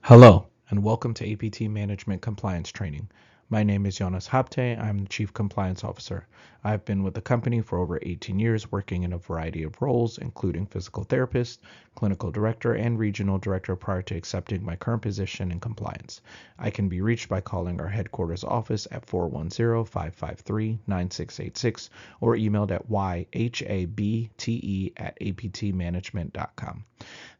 Hello, and welcome to APT Management Compliance Training. My name is Jonas Hapte. I'm the Chief Compliance Officer. I've been with the company for over 18 years, working in a variety of roles, including physical therapist, clinical director, and regional director prior to accepting my current position in compliance. I can be reached by calling our headquarters office at 410-553-9686 or emailed at yhabte@aptmanagement.com.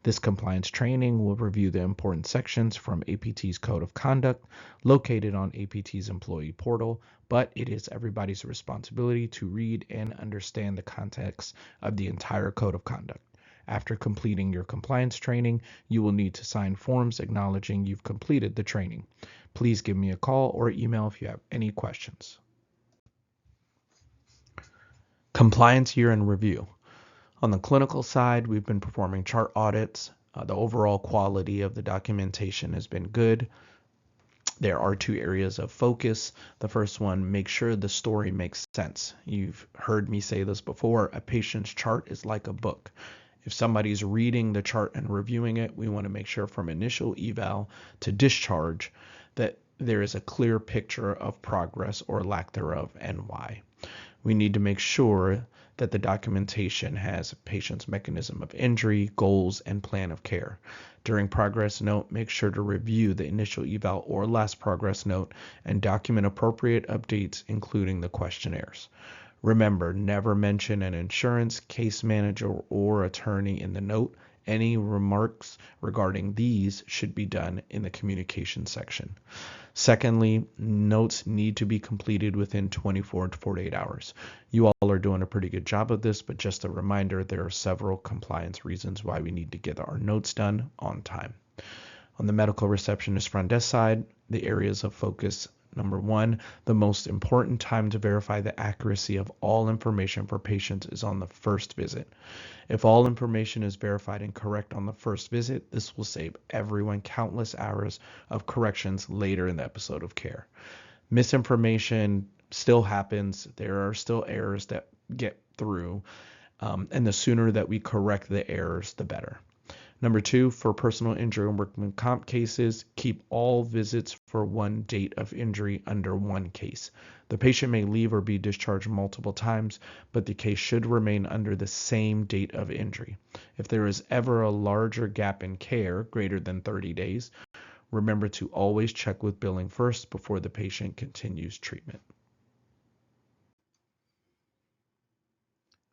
This compliance training will review the important sections from APT's Code of Conduct located on APT's employee portal, but it is everybody's responsibility to read and understand the context of the entire Code of Conduct. After completing your compliance training, you will need to sign forms acknowledging you've completed the training. Please give me a call or email if you have any questions. Compliance year in review. On the clinical side, we've been performing chart audits. The overall quality of the documentation has been good. There are two areas of focus. The first one, make sure the story makes sense. You've heard me say this before, a patient's chart is like a book. If somebody's reading the chart and reviewing it, we want to make sure from initial eval to discharge that there is a clear picture of progress or lack thereof and why. We need to make sure that the documentation has a patient's mechanism of injury, goals, and plan of care. During progress note, make sure to review the initial eval or last progress note and document appropriate updates, including the questionnaires. Remember, never mention an insurance, case manager, or attorney in the note. Any remarks regarding these should be done in the communication section. Secondly, notes need to be completed within 24 to 48 hours. You all are doing a pretty good job of this, but just a reminder, there are several compliance reasons why we need to get our notes done on time. On the medical receptionist front desk side, the areas of focus. Number one, the most important time to verify the accuracy of all information for patients is on the first visit. If all information is verified and correct on the first visit, this will save everyone countless hours of corrections later in the episode of care. Misinformation still happens. There are still errors that get through, and the sooner that we correct the errors, the better. Number two, for personal injury and workman comp cases, keep all visits for one date of injury under one case. The patient may leave or be discharged multiple times, but the case should remain under the same date of injury. If there is ever a larger gap in care, greater than 30 days, remember to always check with billing first before the patient continues treatment.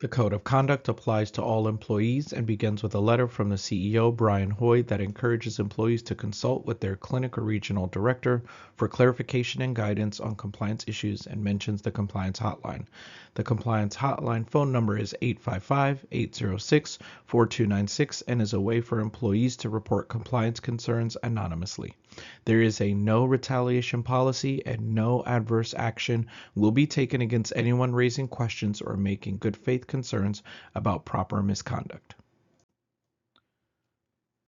The Code of Conduct applies to all employees and begins with a letter from the CEO, Brian Hoyd, that encourages employees to consult with their clinic or regional director for clarification and guidance on compliance issues and mentions the compliance hotline. The compliance hotline phone number is 855-806-4296 and is a way for employees to report compliance concerns anonymously. There is a no retaliation policy and no adverse action will be taken against anyone raising questions or making good faith concerns about proper misconduct.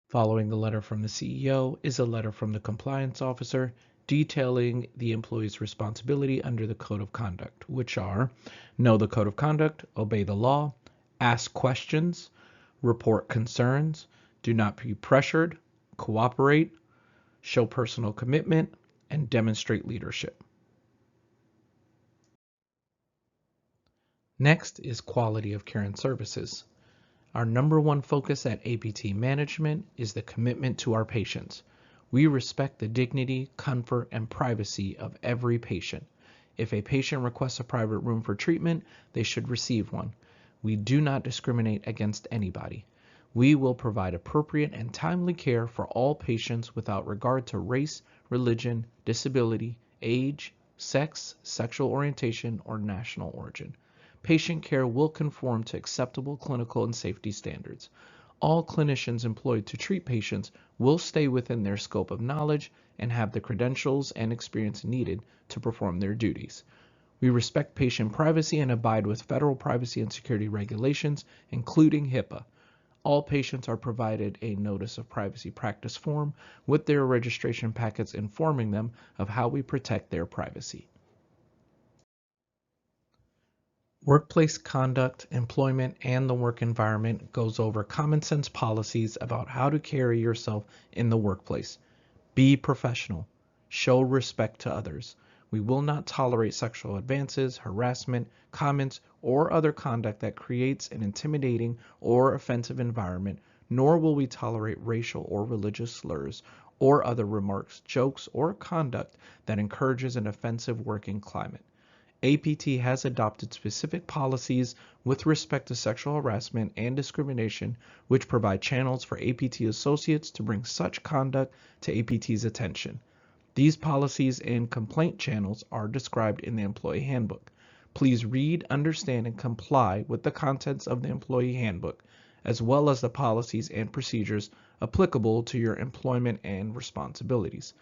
Following the letter from the CEO is a letter from the compliance officer detailing the employee's responsibility under the Code of Conduct, which are know the Code of Conduct, obey the law, ask questions, report concerns, do not be pressured, cooperate, show personal commitment, and demonstrate leadership. Next is quality of care and services. Our number one focus at APT Management is the commitment to our patients. We respect the dignity, comfort, and privacy of every patient. If a patient requests a private room for treatment, they should receive one. We do not discriminate against anybody. We will provide appropriate and timely care for all patients without regard to race, religion, disability, age, sex, sexual orientation, or national origin. Patient care will conform to acceptable clinical and safety standards. All clinicians employed to treat patients will stay within their scope of knowledge and have the credentials and experience needed to perform their duties. We respect patient privacy and abide with federal privacy and security regulations, including HIPAA. All patients are provided a Notice of Privacy Practice form with their registration packets informing them of how we protect their privacy. Workplace conduct, employment, and the work environment goes over common sense policies about how to carry yourself in the workplace. Be professional. Show respect to others. We will not tolerate sexual advances, harassment, comments, or other conduct that creates an intimidating or offensive environment, nor will we tolerate racial or religious slurs or other remarks, jokes, or conduct that encourages an offensive working climate. APT has adopted specific policies with respect to sexual harassment and discrimination, which provide channels for APT associates to bring such conduct to APT's attention. These policies and complaint channels are described in the Employee Handbook. Please read, understand, and comply with the contents of the Employee Handbook, as well as the policies and procedures applicable to your employment and responsibilities.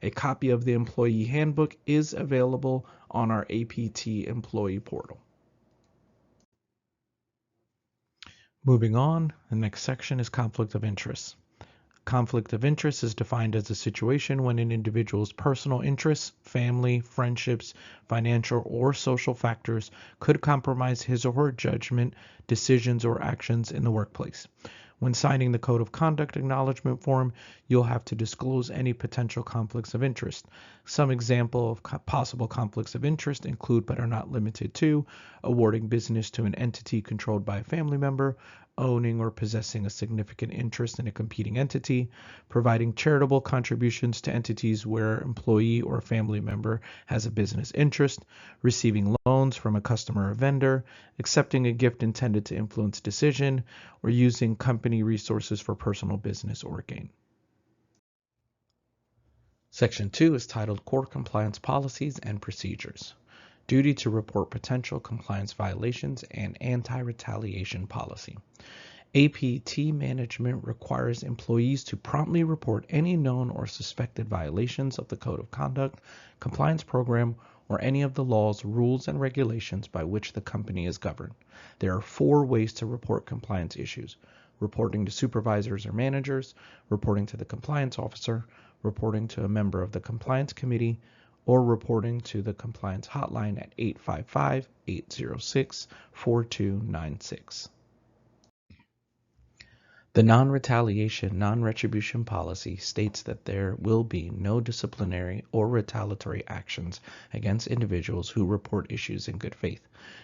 A copy of the Employee Handbook is available on our APT employee portal. Moving on, the next section is conflict of interest. Conflict of interest is defined as a situation when an individual's personal interests, family, friendships, financial, or social factors could compromise his or her judgment, decisions, or actions in the workplace. When signing the Code of Conduct Acknowledgement Form, you'll have to disclose any potential conflicts of interest. Some example of possible conflicts of interest include, but are not limited to, awarding business to an entity controlled by a family member, owning or possessing a significant interest in a competing entity, providing charitable contributions to entities where an employee or family member has a business interest, receiving loans from a customer or vendor, accepting a gift intended to influence decision, or using company resources for personal business or gain. Section 2 is titled Core Compliance Policies and Procedures. Duty to report potential compliance violations and anti-retaliation policy. APT management requires employees to promptly report any known or suspected violations of the Code of Conduct, compliance program, or any of the laws, rules, and regulations by which the company is governed. There are 4 ways to report compliance issues: reporting to supervisors or managers, reporting to the compliance officer, reporting to a member of the compliance committee, or reporting to the compliance hotline at 855-806-4296. The non-retaliation, non-retribution policy states that there will be no disciplinary or retaliatory actions against individuals who report issues in good faith.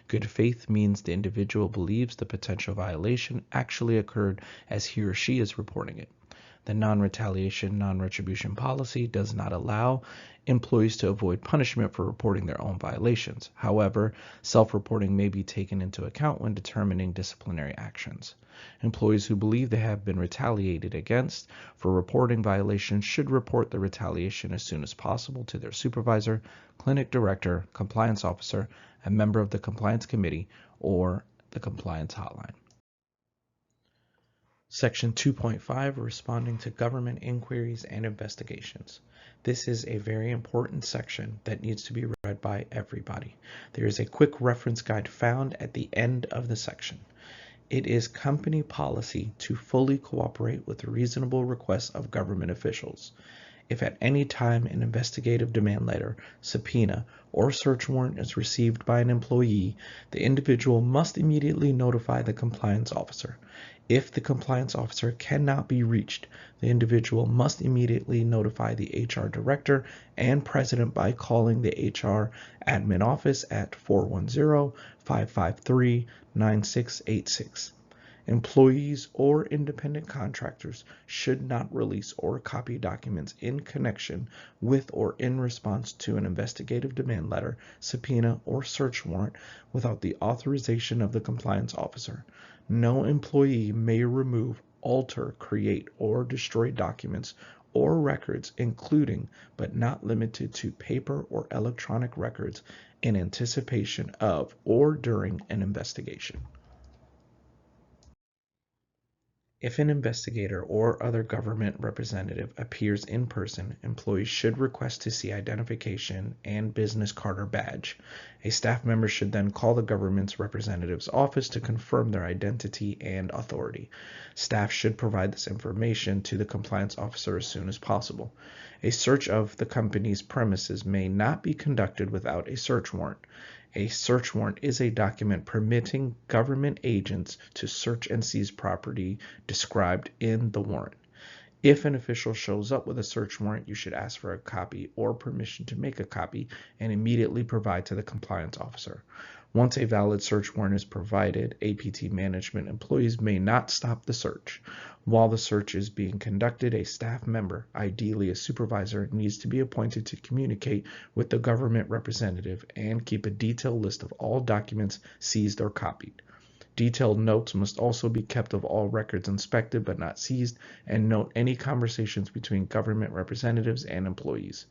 Good faith means the individual believes the potential violation actually occurred as he or she is reporting it. The non-retaliation, non-retribution policy does not allow employees to avoid punishment for reporting their own violations. However, self-reporting may be taken into account when determining disciplinary actions. Employees who believe they have been retaliated against for reporting violations should report the retaliation as soon as possible to their supervisor, clinic director, compliance officer, a member of the compliance committee, or the compliance hotline. Section 2.5, responding to government inquiries and investigations. This is a very important section that needs to be read by everybody. There is a quick reference guide found at the end of the section. It is company policy to fully cooperate with reasonable requests of government officials. If at any time an investigative demand letter, subpoena, or search warrant is received by an employee, the individual must immediately notify the compliance officer. If the compliance officer cannot be reached, the individual must immediately notify the HR director and president by calling the HR admin office at 410-553-9686. Employees or independent contractors should not release or copy documents in connection with or in response to an investigative demand letter, subpoena, or search warrant without the authorization of the compliance officer. No employee may remove, alter, create, or destroy documents or records, including but not limited to paper or electronic records, in anticipation of or during an investigation. If an investigator or other government representative appears in person, employees should request to see identification and business card or badge. A staff member should then call the government's representative's office to confirm their identity and authority. Staff should provide this information to the compliance officer as soon as possible. A search of the company's premises may not be conducted without a search warrant. A search warrant is a document permitting government agents to search and seize property described in the warrant. If an official shows up with a search warrant, you should ask for a copy or permission to make a copy and immediately provide to the compliance officer. Once a valid search warrant is provided, APT management employees may not stop the search. While the search is being conducted, a staff member, ideally a supervisor, needs to be appointed to communicate with the government representative and keep a detailed list of all documents seized or copied. Detailed notes must also be kept of all records inspected but not seized, and note any conversations between government representatives and employees.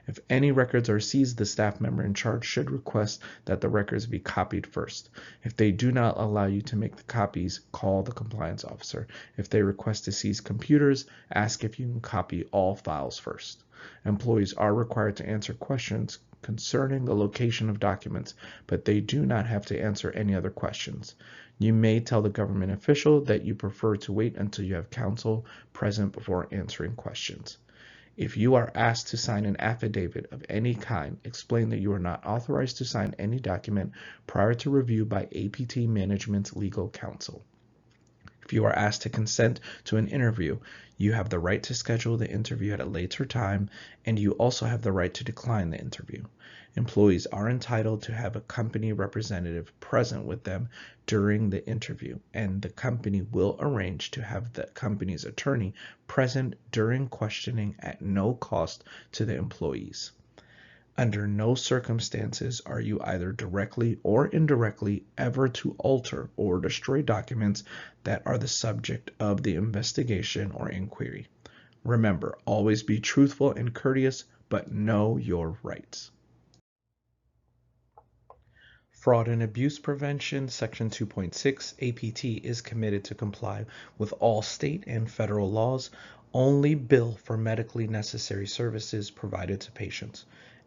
If any records are seized, the staff member in charge should request that the records be copied first. If they do not allow you to make the copies, call the compliance officer. If they request to seize computers, ask if you can copy all files first. Employees are required to answer questions concerning the location of documents, but they do not have to answer any other questions. You may tell the government official that you prefer to wait until you have counsel present before answering questions. If you are asked to sign an affidavit of any kind, explain that you are not authorized to sign any document prior to review by APT Management's legal counsel. If you are asked to consent to an interview, you have the right to schedule the interview at a later time, and you also have the right to decline the interview. Employees are entitled to have a company representative present with them during the interview, and the company will arrange to have the company's attorney present during questioning at no cost to the employees. Under no circumstances are you either directly or indirectly ever to alter or destroy documents that are the subject of the investigation or inquiry. Remember, always be truthful and courteous, but know your rights. Fraud and Abuse Prevention, Section 2.6, APT is committed to comply with all state and federal laws, only bill for medically necessary services provided to patients.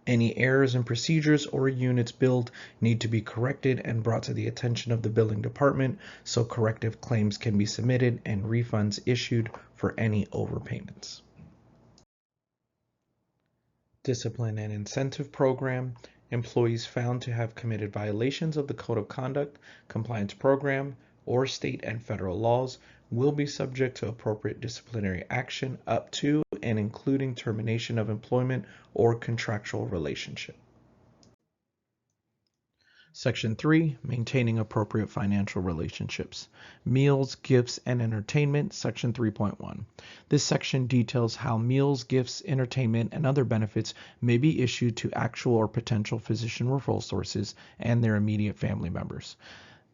Any errors in procedures or units billed need to be corrected and brought to the attention of the billing department so corrective claims can be submitted and refunds issued for any overpayments. Discipline and Incentive Program. Employees found to have committed violations of the Code of Conduct, Compliance Program, or state and federal laws will be subject to appropriate disciplinary action up to and including termination of employment or contractual relationship. Section 3, Maintaining Appropriate Financial Relationships. Meals, Gifts, and Entertainment, Section 3.1. This section details how meals, gifts, entertainment, and other benefits may be issued to actual or potential physician referral sources and their immediate family members.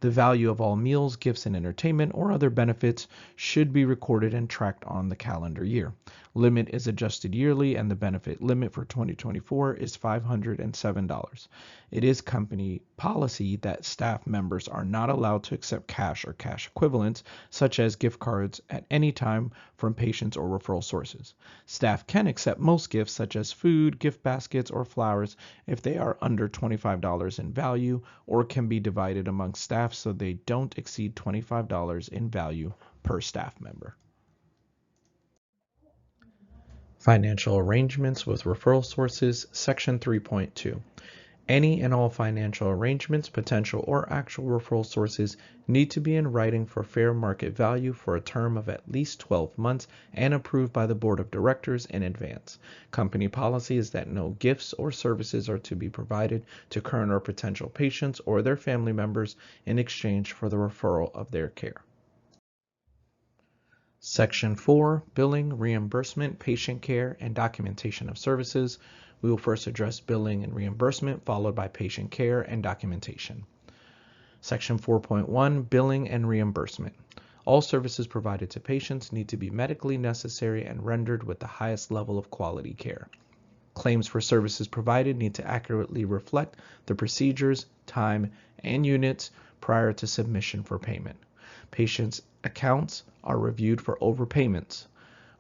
The value of all meals, gifts, and entertainment or other benefits should be recorded and tracked on the calendar year. Limit is adjusted yearly, and the benefit limit for 2024 is $507. It is company policy that staff members are not allowed to accept cash or cash equivalents, such as gift cards, at any time from patients or referral sources. Staff can accept most gifts, such as food, gift baskets, or flowers, if they are under $25 in value, or can be divided among staff so they don't exceed $25 in value per staff member. Financial arrangements with referral sources, Section 3.2. Any and all financial arrangements, potential or actual referral sources, need to be in writing for fair market value for a term of at least 12 months and approved by the Board of Directors in advance. Company policy is that no gifts or services are to be provided to current or potential patients or their family members in exchange for the referral of their care. Section 4, Billing, Reimbursement, Patient Care, and Documentation of Services. We will first address billing and reimbursement, followed by patient care and documentation. Section 4.1, Billing and Reimbursement. All services provided to patients need to be medically necessary and rendered with the highest level of quality care. Claims for services provided need to accurately reflect the procedures, time, and units prior to submission for payment. Patients' accounts are reviewed for overpayments.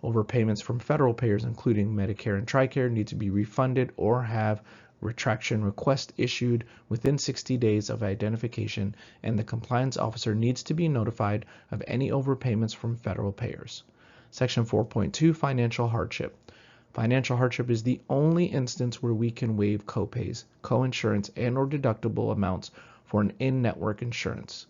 Overpayments from federal payers, including Medicare and TRICARE, need to be refunded or have retraction request issued within 60 days of identification, and the compliance officer needs to be notified of any overpayments from federal payers. Section 4.2, Financial Hardship. Financial hardship is the only instance where we can waive copays, coinsurance, and/or deductible amounts for an in-network insurance.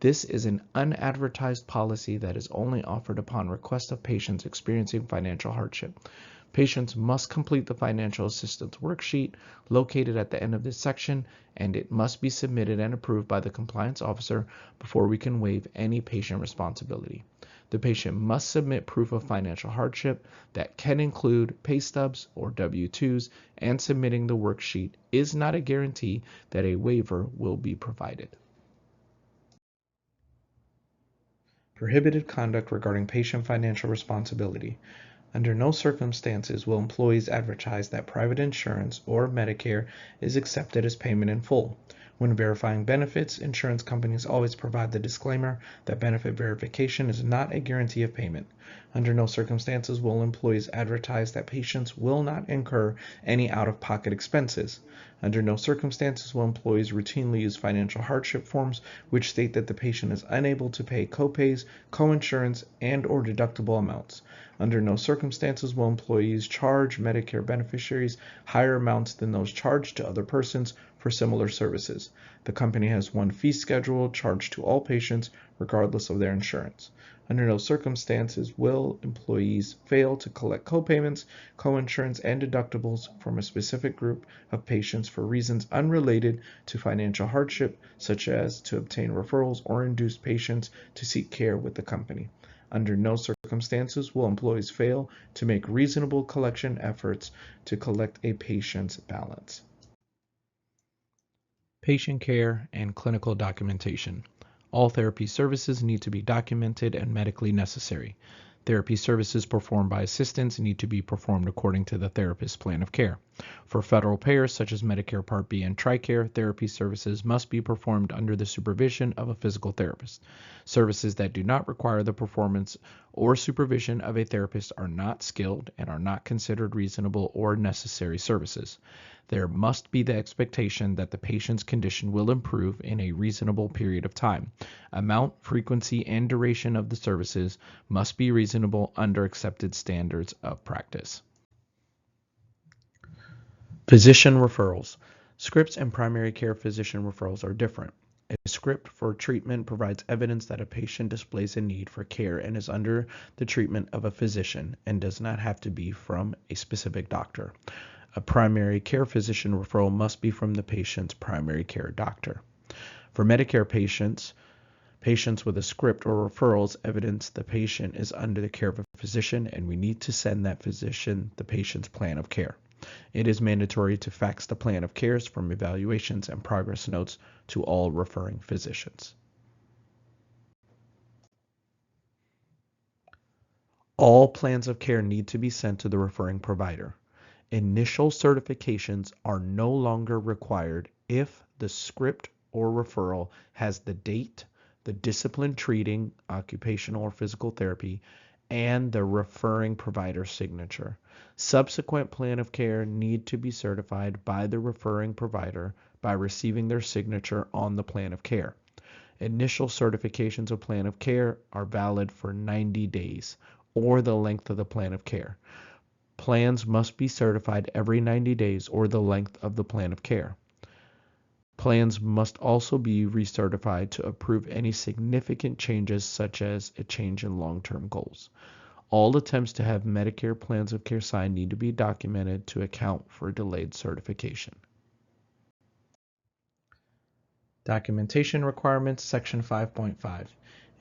This is an unadvertised policy that is only offered upon request of patients experiencing financial hardship. Patients must complete the financial assistance worksheet located at the end of this section, and it must be submitted and approved by the compliance officer before we can waive any patient responsibility. The patient must submit proof of financial hardship that can include pay stubs or W-2s, and submitting the worksheet is not a guarantee that a waiver will be provided. Prohibited conduct regarding patient financial responsibility. Under no circumstances will employees advertise that private insurance or Medicare is accepted as payment in full. When verifying benefits, insurance companies always provide the disclaimer that benefit verification is not a guarantee of payment. Under no circumstances will employees advertise that patients will not incur any out-of-pocket expenses. Under no circumstances will employees routinely use financial hardship forms which state that the patient is unable to pay copays, coinsurance, and/or deductible amounts. Under no circumstances will employees charge Medicare beneficiaries higher amounts than those charged to other persons for similar services. The company has one fee schedule charged to all patients regardless of their insurance. Under no circumstances will employees fail to collect copayments, coinsurance, and deductibles from a specific group of patients for reasons unrelated to financial hardship, such as to obtain referrals or induce patients to seek care with the company. Under no circumstances will employees fail to make reasonable collection efforts to collect a patient's balance. Patient care and clinical documentation. All therapy services need to be documented and medically necessary. Therapy services performed by assistants need to be performed according to the therapist's plan of care. For federal payers such as Medicare Part B and TRICARE, therapy services must be performed under the supervision of a physical therapist. Services that do not require the performance or supervision of a therapist are not skilled and are not considered reasonable or necessary services. There must be the expectation that the patient's condition will improve in a reasonable period of time. Amount, frequency, and duration of the services must be reasonable under accepted standards of practice. Physician referrals. Scripts and primary care physician referrals are different. A script for treatment provides evidence that a patient displays a need for care and is under the treatment of a physician and does not have to be from a specific doctor. A primary care physician referral must be from the patient's primary care doctor. For Medicare patients with a script or referrals evidence the patient is under the care of a physician, and we need to send that physician the patient's plan of care. It is mandatory to fax the plan of care from evaluations and progress notes to all referring physicians. All plans of care need to be sent to the referring provider. Initial certifications are no longer required if the script or referral has the date, the discipline treating occupational or physical therapy, and the referring provider's signature. Subsequent plan of care need to be certified by the referring provider by receiving their signature on the plan of care. Initial certifications of plan of care are valid for 90 days or the length of the plan of care. Plans must be certified every 90 days or the length of the plan of care. Plans must also be recertified to approve any significant changes, such as a change in long-term goals. All attempts to have Medicare plans of care signed need to be documented to account for delayed certification. Documentation requirements, Section 5.5.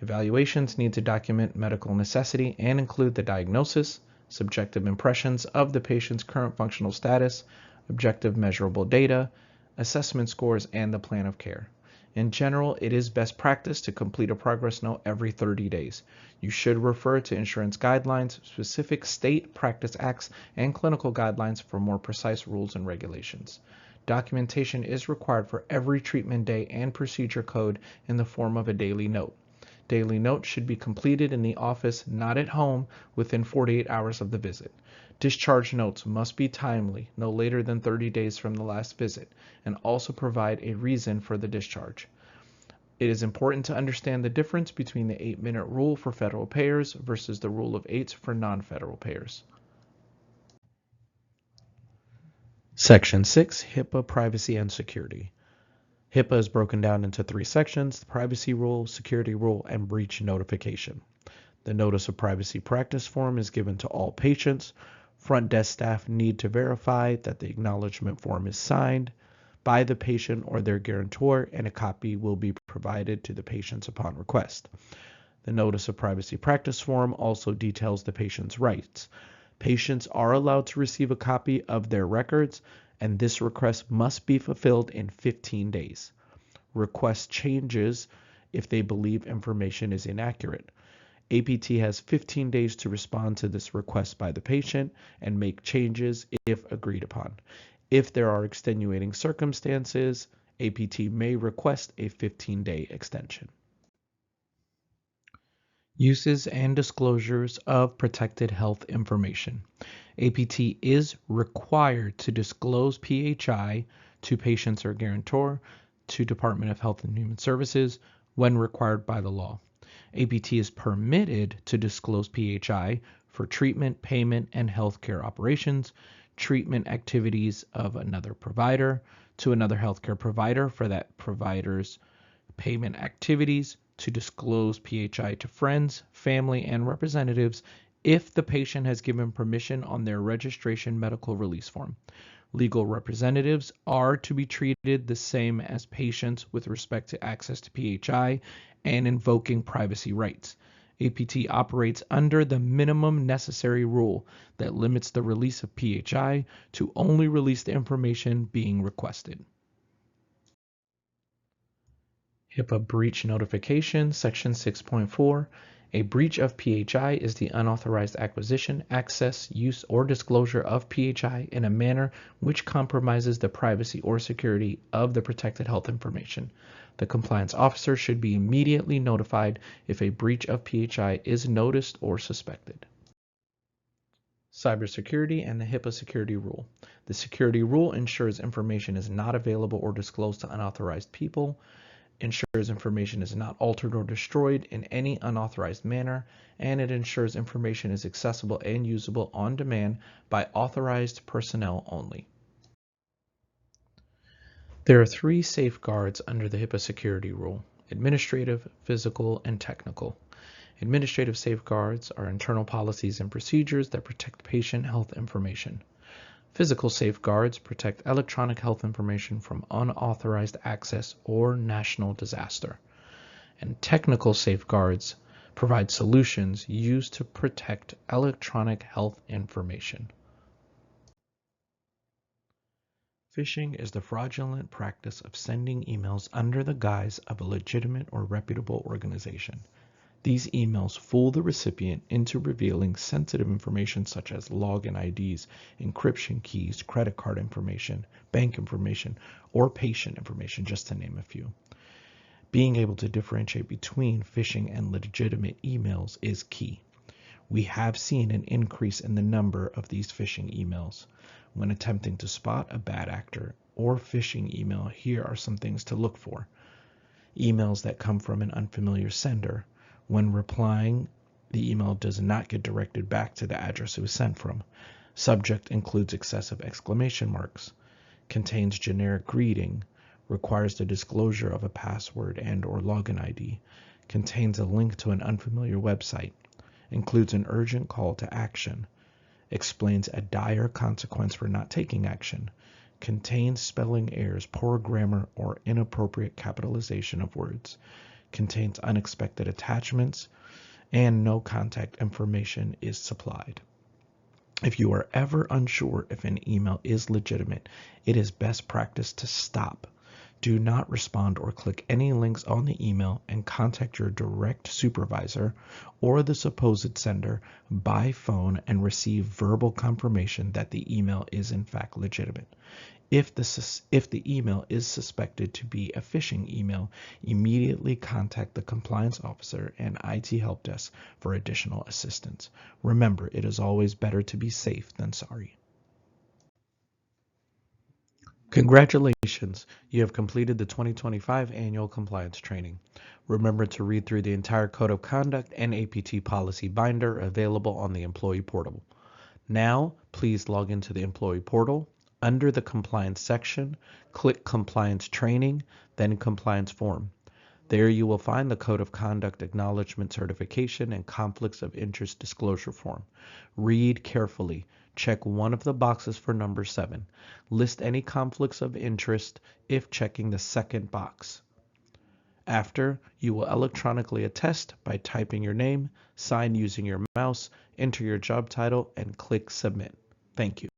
Evaluations need to document medical necessity and include the diagnosis, subjective impressions of the patient's current functional status, objective measurable data, assessment scores, and the plan of care. In general, it is best practice to complete a progress note every 30 days. You should refer to insurance guidelines, specific state practice acts, and clinical guidelines for more precise rules and regulations. Documentation is required for every treatment day and procedure code in the form of a daily note. Daily notes should be completed in the office, not at home, within 48 hours of the visit. Discharge notes must be timely, no later than 30 days from the last visit, and also provide a reason for the discharge. It is important to understand the difference between the 8-minute rule for federal payers versus the rule of 8s for non-federal payers. Section 6, HIPAA Privacy and Security. HIPAA is broken down into three sections: the privacy rule, security rule, and breach notification. The notice of privacy practice form is given to all patients. Front desk staff need to verify that the acknowledgement form is signed by the patient or their guarantor, and a copy will be provided to the patients upon request. The notice of privacy practice form also details the patient's rights. Patients are allowed to receive a copy of their records, and this request must be fulfilled in 15 days. Request changes if they believe information is inaccurate. APT has 15 days to respond to this request by the patient and make changes if agreed upon. If there are extenuating circumstances, APT may request a 15-day extension. Uses and disclosures of protected health information. APT is required to disclose PHI to patients or guarantor, to Department of Health and Human Services when required by the law. APT is permitted to disclose PHI for treatment, payment, and healthcare operations, treatment activities of another provider to another healthcare provider for that provider's payment activities, to disclose PHI to friends, family, and representatives if the patient has given permission on their registration medical release form. Legal representatives are to be treated the same as patients with respect to access to PHI and invoking privacy rights. APT operates under the minimum necessary rule that limits the release of PHI to only release the information being requested. HIPAA breach notification, section 6.4. A breach of PHI is the unauthorized acquisition, access, use, or disclosure of PHI in a manner which compromises the privacy or security of the protected health information. The compliance officer should be immediately notified if a breach of PHI is noticed or suspected. Cybersecurity and the HIPAA security rule. The security rule ensures information is not available or disclosed to unauthorized people, ensures information is not altered or destroyed in any unauthorized manner, and it ensures information is accessible and usable on demand by authorized personnel only. There are three safeguards under the HIPAA security rule: administrative, physical, and technical. Administrative safeguards are internal policies and procedures that protect patient health information. Physical safeguards protect electronic health information from unauthorized access or national disaster. And technical safeguards provide solutions used to protect electronic health information. Phishing is the fraudulent practice of sending emails under the guise of a legitimate or reputable organization. These emails fool the recipient into revealing sensitive information such as login IDs, encryption keys, credit card information, bank information, or patient information, just to name a few. Being able to differentiate between phishing and legitimate emails is key. We have seen an increase in the number of these phishing emails. When attempting to spot a bad actor or phishing email, here are some things to look for. Emails that come from an unfamiliar sender. When replying, the email does not get directed back to the address it was sent from. Subject includes excessive exclamation marks. Contains generic greeting. Requires the disclosure of a password and or login ID. Contains a link to an unfamiliar website. Includes an urgent call to action. Explains a dire consequence for not taking action. Contains spelling errors, poor grammar, or inappropriate capitalization of words. Contains unexpected attachments, and no contact information is supplied. If you are ever unsure if an email is legitimate, it is best practice to stop. Do not respond or click any links on the email, and contact your direct supervisor or the supposed sender by phone and receive verbal confirmation that the email is in fact legitimate. If the email is suspected to be a phishing email, immediately contact the compliance officer and IT help desk for additional assistance. Remember, it is always better to be safe than sorry. Congratulations, you have completed the 2025 annual compliance training. Remember to read through the entire Code of Conduct and APT policy binder available on the employee portal. Now, please log into the employee portal, Under the Compliance section, click Compliance Training, then Compliance Form. There you will find the Code of Conduct Acknowledgement Certification and Conflicts of Interest Disclosure Form. Read carefully. Check one of the boxes for number 7. List any conflicts of interest if checking the second box. After, you will electronically attest by typing your name, sign using your mouse, enter your job title, and click Submit. Thank you.